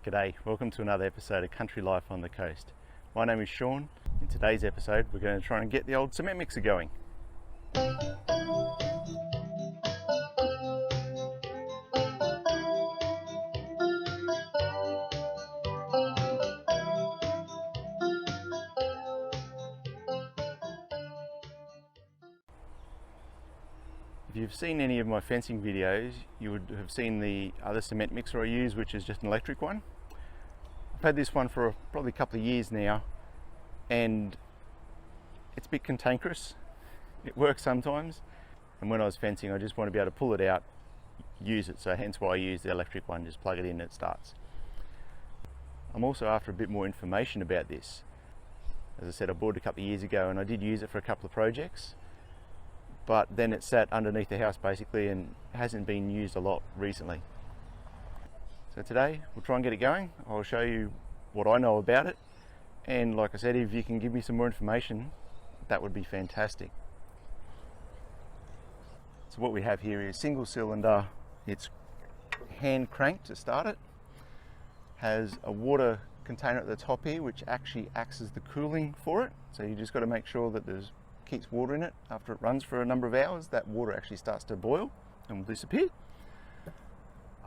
G'day, welcome to another episode of Country Life on the Coast. My name is Sean. In today's episode we're going to try and get the old cement mixer going. If you've seen any of my fencing videos, you would have seen the other cement mixer I use, which is just an electric one. I've had this one for probably a couple of years now, and it's a bit cantankerous. It works sometimes, and when I was fencing I just want to be able to pull it out, use it, so hence why I use the electric one. Just plug it in and it starts. I'm also after a bit more information about this. As I said, I bought it a couple of years ago and I did use it for a couple of projects, but then it sat underneath the house basically and hasn't been used a lot recently. So today we'll try and get it going. I'll show you what I know about it, and like I said, if you can give me some more information, that would be fantastic. So what we have here is single cylinder. It's hand cranked to start it. Has a water container at the top here which actually acts as the cooling for it, so you just got to make sure that there's keeps water in it. After it runs for a number of hours, that water actually starts to boil and will disappear.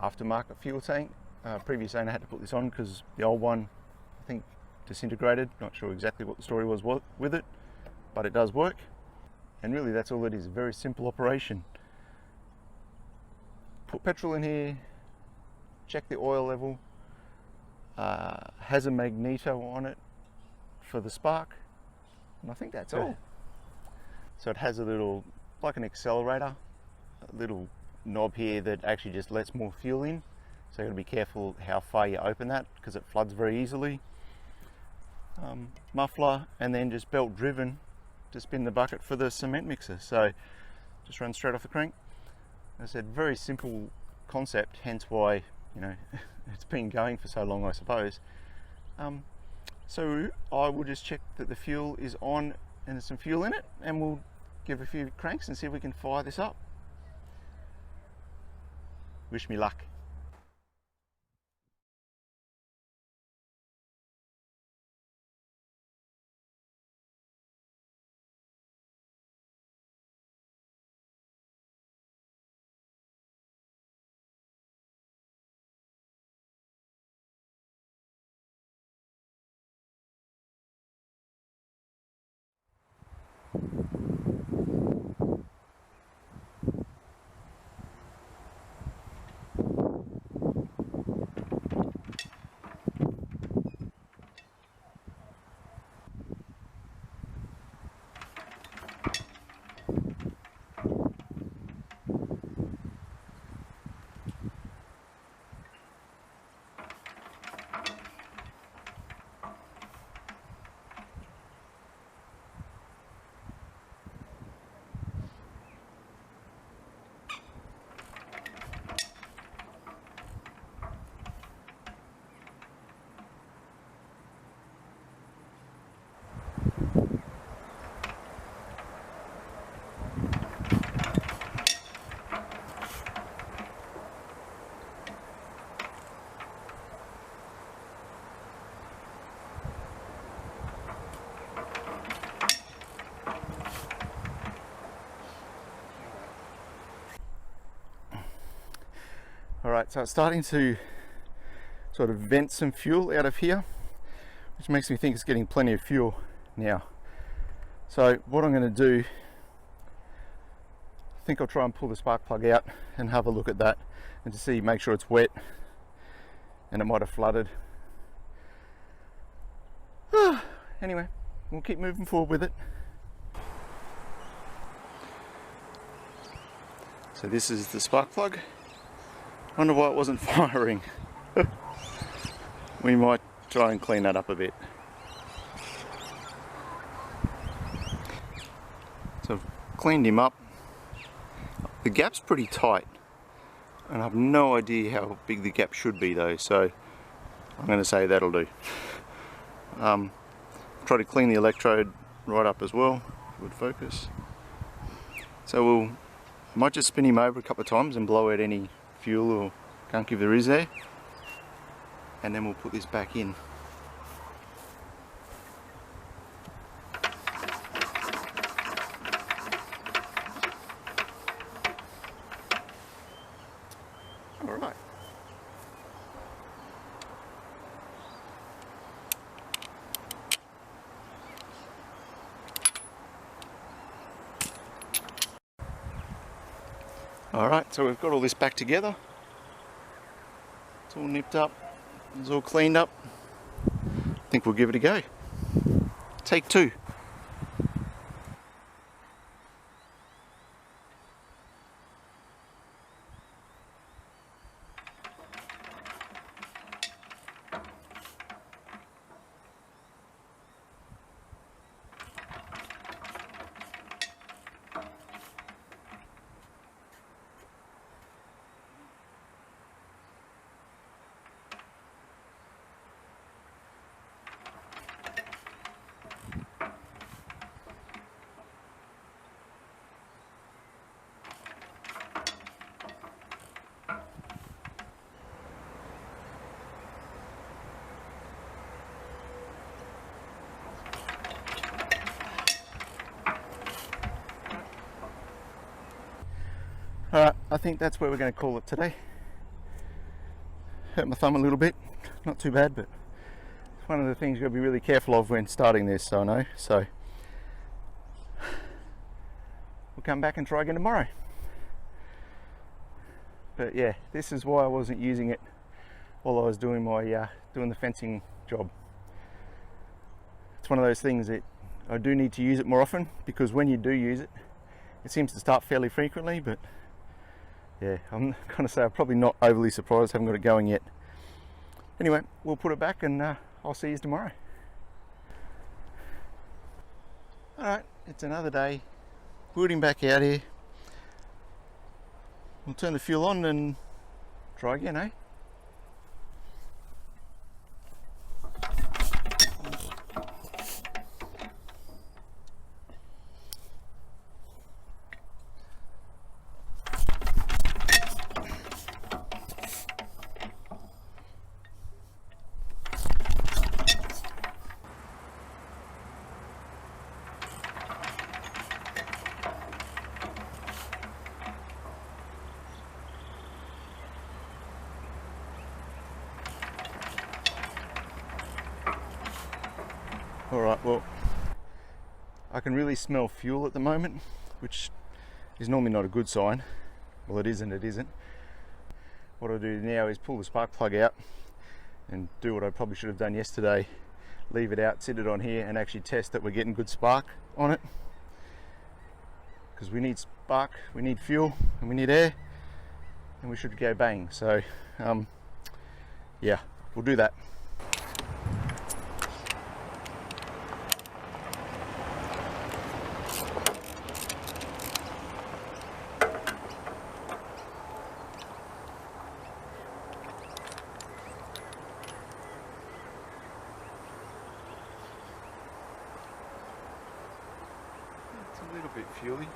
Aftermarket fuel tank. Previous owner had to put this on because the old one, I think, disintegrated. Not sure exactly what the story was with it, but it does work. And really that's all it is, a very simple operation. Put petrol in here, check the oil level, has a magneto on it for the spark, and I think that's all. So it has a little, like an accelerator, a little knob here that actually just lets more fuel in. So you've got to be careful how far you open that because it floods very easily. Muffler, and then just belt driven to spin the bucket for the cement mixer. So just runs straight off the crank. As I said, very simple concept, hence why, it's been going for so long, I suppose. So I will just check that the fuel is on and there's some fuel in it, and we'll give a few cranks and see if we can fire this up. Wish me luck. Alright, so it's starting to sort of vent some fuel out of here, which makes me think it's getting plenty of fuel now. So what I'm going to do, I think I'll try and pull the spark plug out and have a look at that and to see, make sure it's wet, and it might have flooded. Anyway, we'll keep moving forward with it. So this is the spark plug. Wonder why it wasn't firing. We might try and clean that up a bit. So I've cleaned him up. The gap's pretty tight, and I have no idea how big the gap should be though, so I'm going to say that'll do. Try to clean the electrode right up as well, good focus. So might just spin him over a couple of times and blow out any fuel or gunk if there is there. and then we'll put this back in. All right. Alright, so we've got all this back together. It's all nipped up, it's all cleaned up. I think we'll give it a go. Take two. Alright, I think that's where we're going to call it today. Hurt my thumb a little bit, not too bad, but it's one of the things you've got to be really careful of when starting this, I know. So we'll come back and try again tomorrow. But yeah, this is why I wasn't using it while I was doing my doing the fencing job. It's one of those things that I do need to use it more often, because when you do use it, it seems to start fairly frequently. But yeah, I'm going to say I'm probably not overly surprised, haven't got it going yet. Anyway, we'll put it back and I'll see you tomorrow. Alright, it's another day. Booting back out here. We'll turn the fuel on and try again, eh? Alright, well, I can really smell fuel at the moment, which is normally not a good sign. Well, it is and it isn't. What I'll do now is pull the spark plug out and do what I probably should have done yesterday. Leave it out, sit it on here and actually test that we're getting good spark on it. Because we need spark, we need fuel and we need air, and we should go bang. So, yeah, we'll do that. A little bit fuely.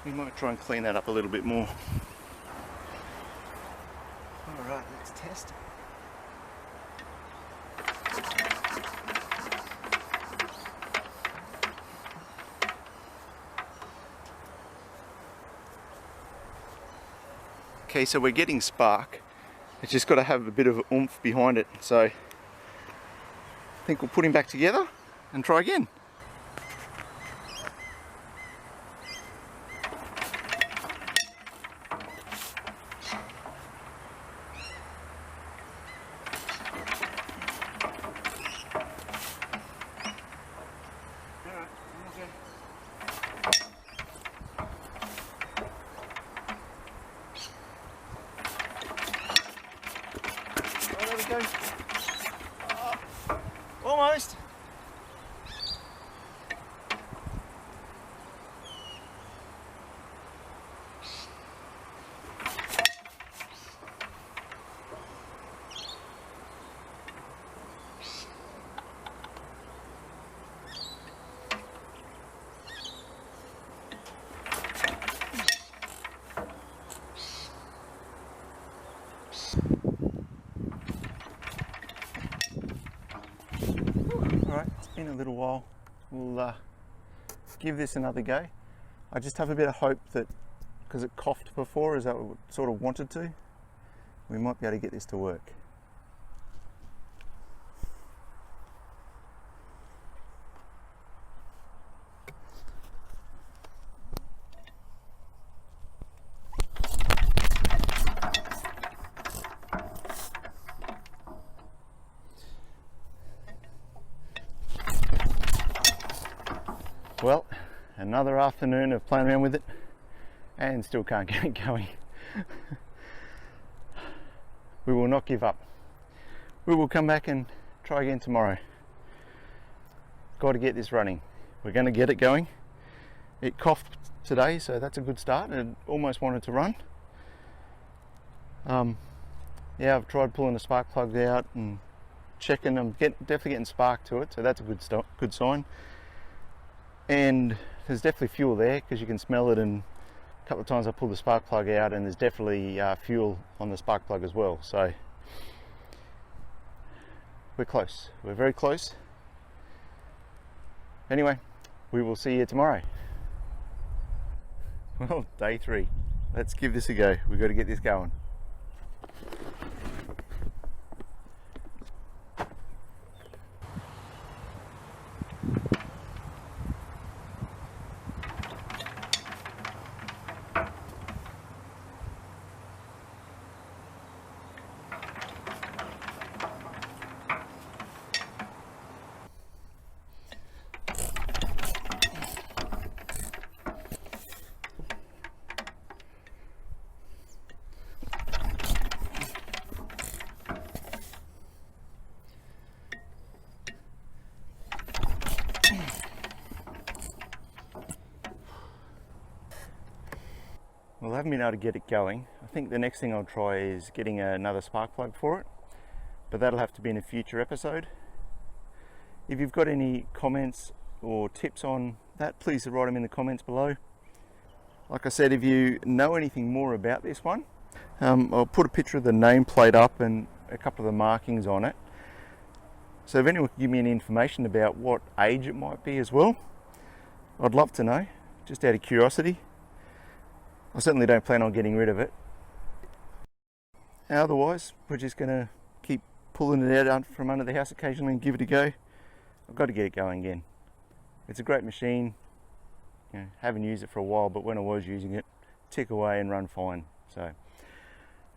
We might try and clean that up a little bit more. Alright, let's test it. Okay, so we're getting spark. It's just got to have a bit of oomph behind it. So I think we'll put him back together and try again. go. Almost. Alright, it's been a little while. We'll give this another go. I just have a bit of hope that because it coughed before as I sort of wanted to, we might be able to get this to work. Well, another afternoon of playing around with it and still can't get it going. We will not give up. We will come back and try again tomorrow. Got to get this running. We're going to get it going. It coughed today, so that's a good start. It almost wanted to run. Yeah, I've tried pulling the spark plugs out and checking. I'm definitely getting spark to it, so that's a good sign. And there's definitely fuel there because you can smell it, and a couple of times I pulled the spark plug out and there's definitely fuel on the spark plug as well. So we're close, we're very close. Anyway, we will see you tomorrow. Well, day 3. Let's give this a go. We've got to get this going. Well, I haven't been able to get it going. I think the next thing I'll try is getting another spark plug for it, but that'll have to be in a future episode. If you've got any comments or tips on that, please write them in the comments below. Like I said, if you know anything more about this one, I'll put a picture of the nameplate up and a couple of the markings on it. So if anyone can give me any information about what age it might be as well, I'd love to know, just out of curiosity. I certainly don't plan on getting rid of it. Otherwise, we're just going to keep pulling it out from under the house occasionally and give it a go. I've got to get it going again. It's a great machine. You know, haven't used it for a while, but when I was using it, tick away and run fine.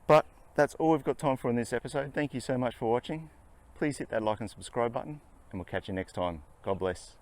But that's all we've got time for in this episode. Thank you so much for watching. Please hit that like and subscribe button, and we'll catch you next time. God bless.